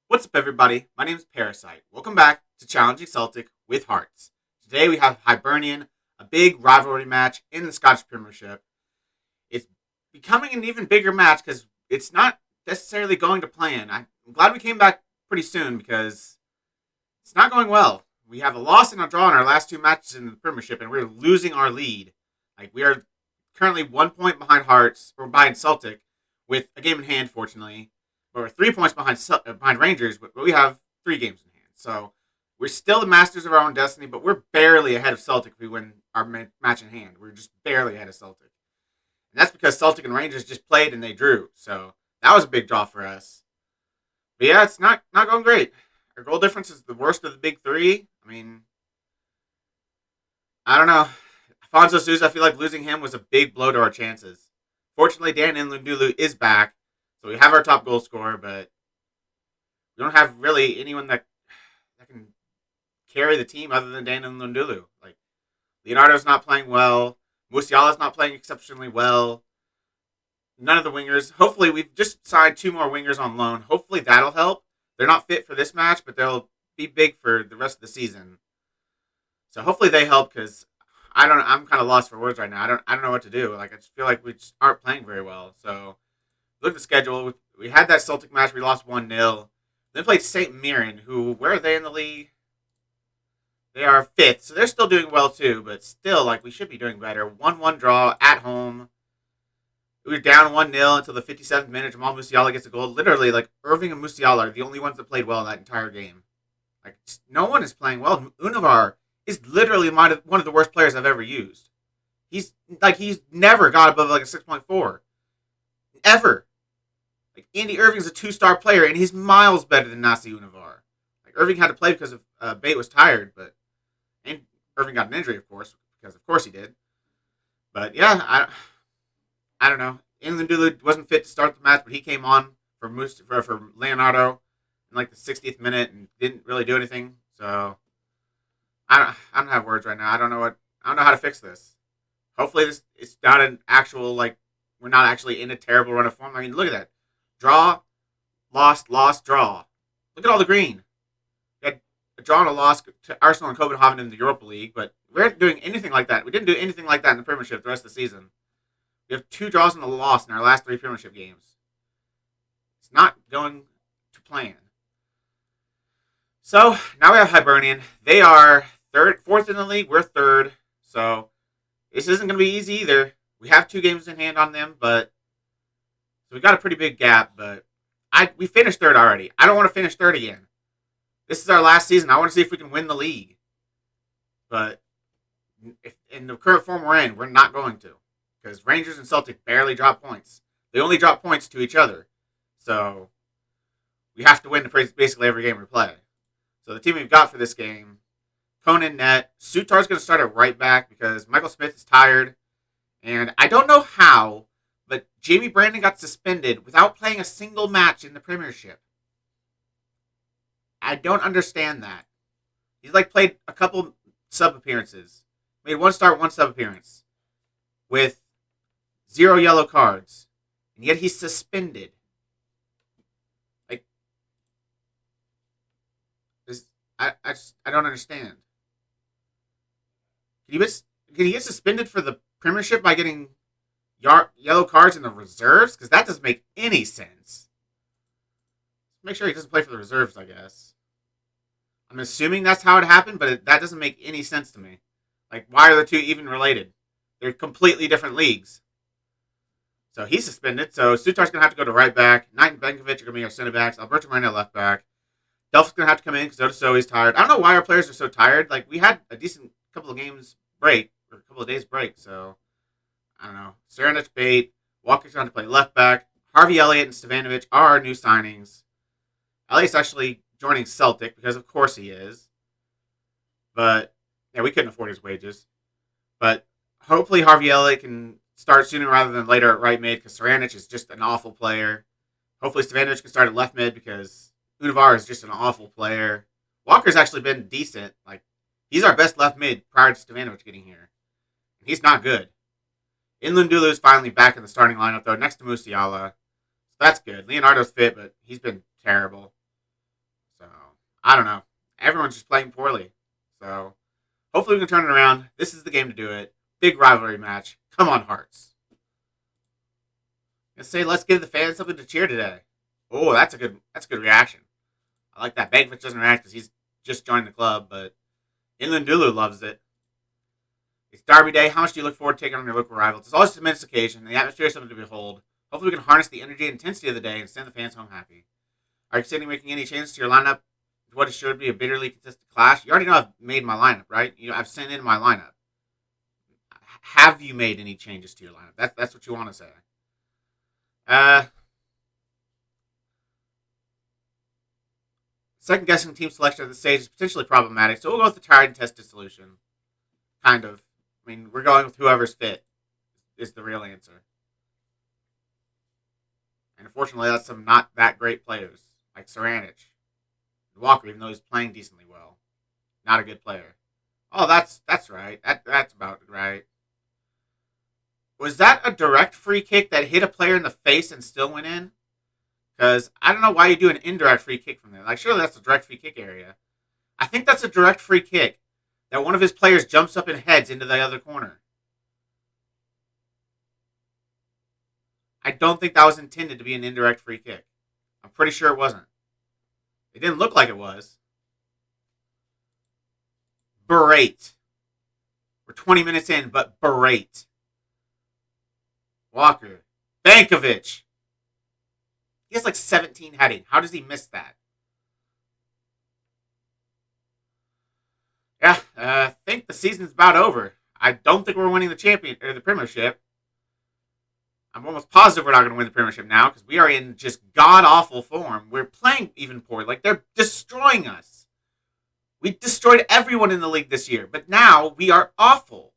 What's up, everybody? My name is Parasite. Welcome back to Challenging Celtic with Hearts. Today we have Hibernian, a big rivalry match in the Scottish Premiership. It's becoming an even bigger match because it's not necessarily going to plan. I'm glad we came back pretty soon because it's not going well. We have a loss and a draw in our last two matches in the Premiership, and we're losing our lead. We are currently 1 point behind Hearts, or behind Celtic, with a game in hand, fortunately. But we're 3 points behind Rangers, but we have 3 games in hand. So we're still the masters of our own destiny, but we're barely ahead of Celtic if we win our match in hand. We're just barely ahead of Celtic. And that's because Celtic and Rangers just played and they drew. So that was a big draw for us. But yeah, it's not going great. Our goal difference is the worst of the big three. I don't know. Afonso Sousa, I feel like losing him was a big blow to our chances. Fortunately, Dan Nlundulu is back, so we have our top goal scorer, but we don't have really anyone that can carry the team other than Dan Nlundulu. Leonardo's not playing well. Musiala's not playing exceptionally well. None of the wingers. Hopefully, we've just signed 2 more wingers on loan. Hopefully, that'll help. They're not fit for this match, but they'll be big for the rest of the season. So hopefully they help because I'm kind of lost for words right now. I don't know what to do. I just feel like we just aren't playing very well. So look at the schedule. We had that Celtic match. We lost 1-0. Then played St. Mirren, who, where are they in the league? They are 5th, so they're still doing well too, but still, we should be doing better. 1-1 draw at home. We were down 1-0 until the 57th minute. Jamal Musiala gets a goal. Literally, Irving and Musiala are the only ones that played well in that entire game. No one is playing well. Univar is literally one of the worst players I've ever used. He's never got above a 6.4. Ever. Andy Irving's a 2-star player, and he's miles better than Nasi Univar. Irving had to play because of Bate was tired, and Irving got an injury, of course, because of course he did. But yeah, I don't know. Nlundulu wasn't fit to start the match, but he came on for Leonardo in the 60th minute and didn't really do anything. So I don't have words right now. I don't know how to fix this. Hopefully it's not an actual we're not actually in a terrible run of form. Look at that. Draw, lost, lost, draw. Look at all the green. We had a draw and a loss to Arsenal and Copenhagen in the Europa League, but we weren't doing anything like that. We didn't do anything like that in the Premiership the rest of the season. We have 2 draws and a loss in our last 3 Premiership games. It's not going to plan. So now we have Hibernian. They are 4th in the league. We're 3rd. So this isn't going to be easy either. We have 2 games in hand on them, but so we got a pretty big gap. But we finished 3rd already. I don't want to finish 3rd again. This is our last season. I want to see if we can win the league. But if in the current form we're in, we're not going to. Because Rangers and Celtic barely drop points. They only drop points to each other. So we have to win basically every game we play. So the team we've got for this game, Conan net. Sutar's going to start at right back because Michael Smith is tired. And I don't know how, but Jamie Brandon got suspended without playing a single match in the Premiership. I don't understand that. He's played a couple sub appearances. Made 1 start, 1 sub appearance. With 0 yellow cards. And yet he's suspended. I don't understand. Can he get suspended for the Premiership by getting yellow cards in the reserves? Because that doesn't make any sense. Make sure he doesn't play for the reserves, I guess. I'm assuming that's how it happened, but that doesn't make any sense to me. Why are the 2 even related? They're completely different leagues. So he's suspended. So Sutar's going to have to go to right back. Knight and Benkovic are going to be our center backs. Alberto Moreno left back. Delph's going to have to come in because Odosoi's tired. I don't know why our players are so tired. We had a decent couple of games break, or a couple of days break, so I don't know. Serenic Bate, Walker's going to play left back. Harvey Elliott and Stevanovic are our new signings. Elliott's actually joining Celtic because of course he is. But, yeah, we couldn't afford his wages. But hopefully Harvey Elliott can start sooner rather than later at right mid because Serenic is just an awful player. Hopefully Stevanovic can start at left mid because Univar is just an awful player. Walker's actually been decent. He's our best left mid prior to Stevanovic getting here. He's not good. Nlundulu is finally back in the starting lineup, though, next to Musiala. So that's good. Leonardo's fit, but he's been terrible. I don't know. Everyone's just playing poorly. So hopefully we can turn it around. This is the game to do it. Big rivalry match. Come on, Hearts. I say let's give the fans something to cheer today. Oh, that's a good reaction. I like that. Bankovic doesn't react because he's just joined the club, but Inlandulu loves it. It's Derby Day. How much do you look forward to taking on your local rivals? It's always a tremendous occasion. The atmosphere is something to behold. Hopefully we can harness the energy and intensity of the day and send the fans home happy. Are you considering making any changes to your lineup? What it should be a bitterly contested clash? You already know I've made my lineup, right? I've sent in my lineup. Have you made any changes to your lineup? That's what you want to say. Second guessing team selection at this stage is potentially problematic, so we'll go with the tried and tested solution. Kind of. I mean, we're going with whoever's fit is the real answer. And unfortunately, that's some not that great players, like Saranich. Walker, even though he's playing decently well. Not a good player. Oh, that's right. That's about right. Was that a direct free kick that hit a player in the face and still went in? Because I don't know why you do an indirect free kick from there. Like, surely that's a direct free kick area. I think that's a direct free kick that one of his players jumps up and heads into the other corner. I don't think that was intended to be an indirect free kick. I'm pretty sure it wasn't. It didn't look like it was. Berate. We're 20 minutes in, but berate. Walker. Bankovic. He has like 17 heading. How does he miss that? Yeah, I think the season's about over. I don't think we're winning the Premiership. I'm almost positive we're not going to win the Premiership now because we are in just god-awful form. We're playing even poor. Like, they're destroying us. We destroyed everyone in the league this year, but now we are awful.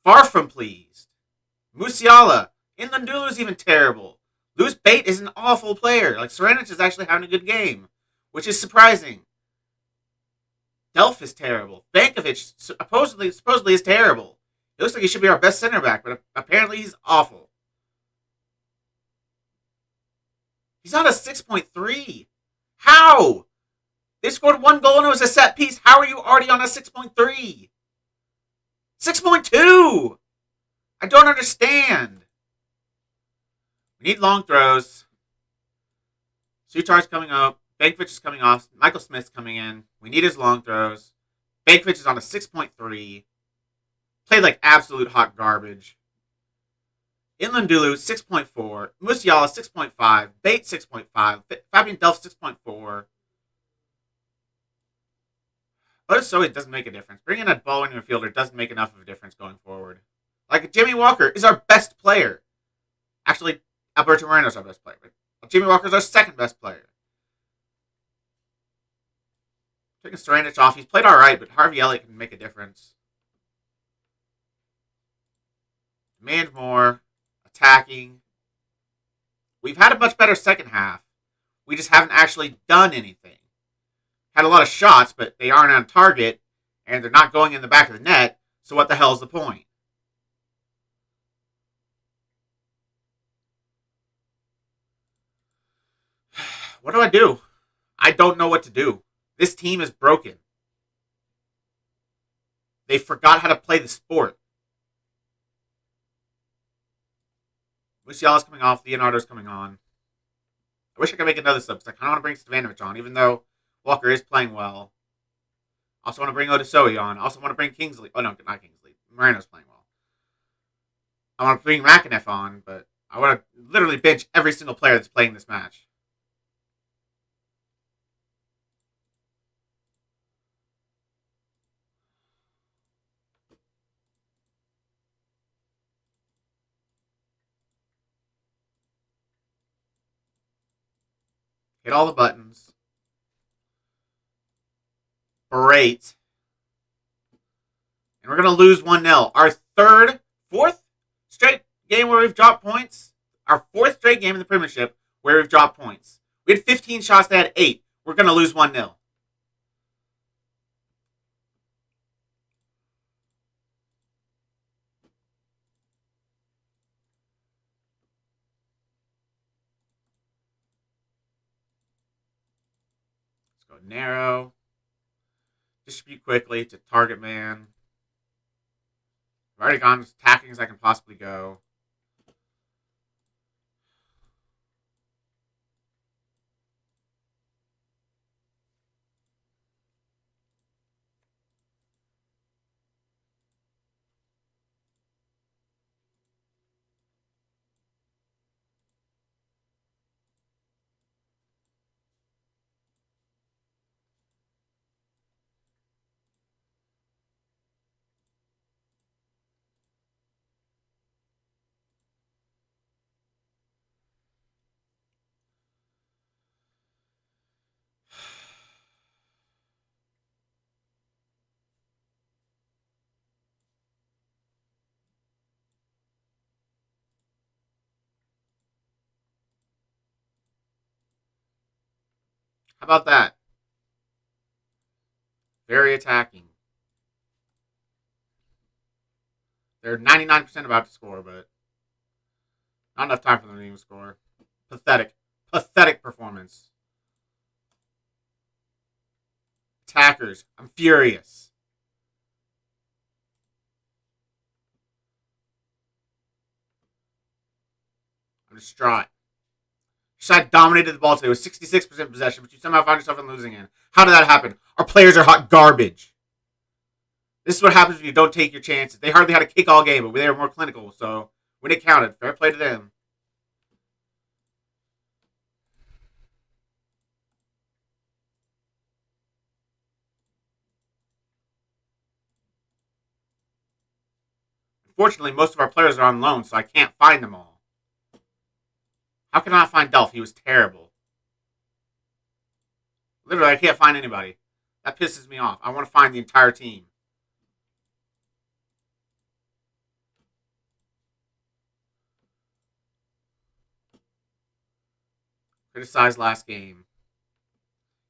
Far from pleased. Musiala. Inlandulu's even terrible. Lewis Bate is an awful player. Like, Saranich is actually having a good game, which is surprising. Delph is terrible. Bankovic supposedly is terrible. It looks like he should be our best center back, but apparently he's awful. He's on a 6.3. How? They scored one goal and it was a set piece. How are you already on a 6.3? 6.2! I don't understand. We need long throws. Sutar's coming up. Bankovic is coming off. Michael Smith's coming in. We need his long throws. Bankovic is on a 6.3. Played like absolute hot garbage. Inlandulu, 6.4. Musiala, 6.5. Bate, 6.5. Fabian Delph, 6.4. So it doesn't make a difference. Bringing a ball in your fielder doesn't make enough of a difference going forward. Like, Jimmy Walker is our best player. Actually, Alberto Moreno's our best player. But Jimmy Walker's our second best player. Taking Saranich off. He's played alright, but Harvey Elliott can make a difference. Demand more. Attacking. We've had a much better second half. We just haven't actually done anything. Had a lot of shots, but they aren't on target, and they're not going in the back of the net, so what the hell is the point? What do I do? I don't know what to do. This team is broken. They forgot how to play the sport. Musiala's coming off. Leonardo's coming on. I wish I could make another sub, because I kind of want to bring Stevanovic on, even though Walker is playing well. Also want to bring Odasoe on. Also want to bring Kingsley. Oh, no, not Kingsley. Moreno's playing well. I want to bring Rakinev on, but I want to literally bench every single player that's playing this match. Hit all the buttons. Great. And we're going to lose 1-0. Our fourth straight game where we've dropped points. Our fourth straight game in the Premiership where we've dropped points. We had 15 shots. They had 8. We're going to lose 1-0. Go narrow. Distribute quickly to target man. I've already gone as attacking as I can possibly go. How about that? Very attacking. They're 99% about to score, but not enough time for them to even score. Pathetic. Pathetic performance. Attackers, I'm furious. I'm distraught. Your side dominated the ball today with 66% possession, but you somehow found yourself in losing end. How did that happen? Our players are hot garbage. This is what happens when you don't take your chances. They hardly had a kick all game, but they were more clinical, so when it counted, fair play to them. Unfortunately, most of our players are on loan, so I can't find them all. How can I not find Delph? He was terrible. Literally, I can't find anybody. That pisses me off. I want to find the entire team. Criticized last game.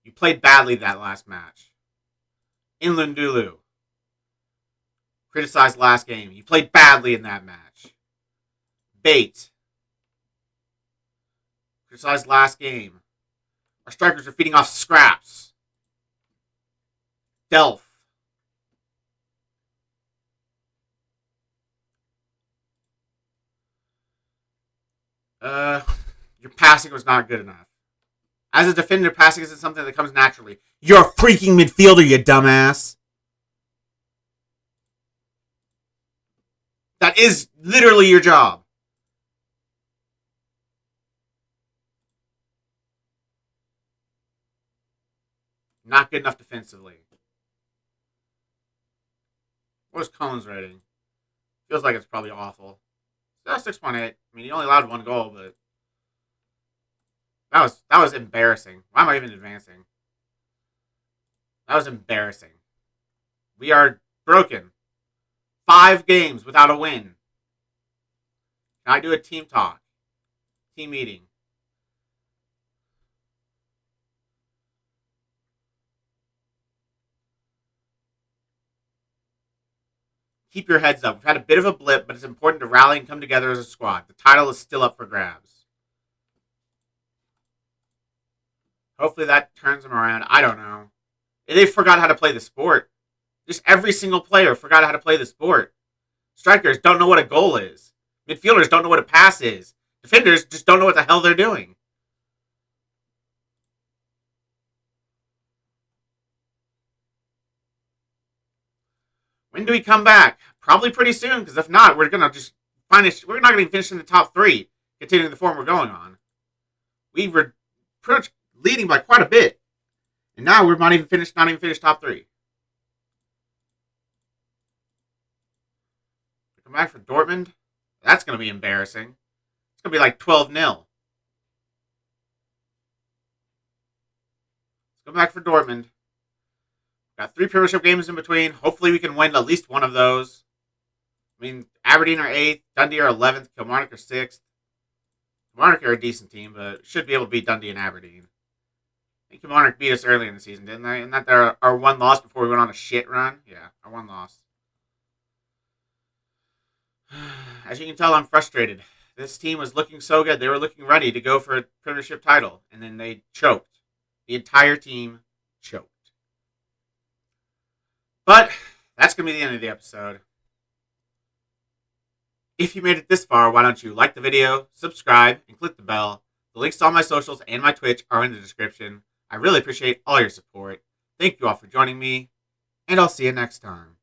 You played badly that last match. Inlundulu. Criticized last game. You played badly in that match. Bait. Criticized last game. Our strikers are feeding off scraps. Delph. Your passing was not good enough. As a defender, passing isn't something that comes naturally. You're a freaking midfielder, you dumbass. That is literally your job. Not good enough defensively. What was Cohen's rating? Feels like it's probably awful. That's 6.8. I mean, he only allowed one goal, but that was embarrassing. Why am I even advancing? That was embarrassing. We are broken. 5 games without a win. Can I do a team talk? Team meeting. Keep your heads up. We've had a bit of a blip, but it's important to rally and come together as a squad. The title is still up for grabs. Hopefully that turns them around. I don't know. They forgot how to play the sport. Just every single player forgot how to play the sport. Strikers don't know what a goal is. Midfielders don't know what a pass is. Defenders just don't know what the hell they're doing. When do we come back? Probably pretty soon, because if not, we're gonna just finish. We're not gonna finish in the top 3, continuing the form we're going on. We were pretty much leading by quite a bit, and now we're not even finished top 3. Come back for Dortmund. That's gonna be embarrassing. It's gonna be like 12-0. Let's go back for Dortmund. Got 3 Premiership games in between. Hopefully we can win at least one of those. I mean, Aberdeen are 8th, Dundee are 11th, Kilmarnock are 6th. Kilmarnock are a decent team, but should be able to beat Dundee and Aberdeen. I think Kilmarnock beat us early in the season, didn't they? Isn't that our one loss before we went on a shit run? Yeah, our one loss. As you can tell, I'm frustrated. This team was looking so good. They were looking ready to go for a Premiership title, and then they choked. The entire team choked. But that's going to be the end of the episode. If you made it this far, why don't you like the video, subscribe, and click the bell. The links to all my socials and my Twitch are in the description. I really appreciate all your support. Thank you all for joining me, and I'll see you next time.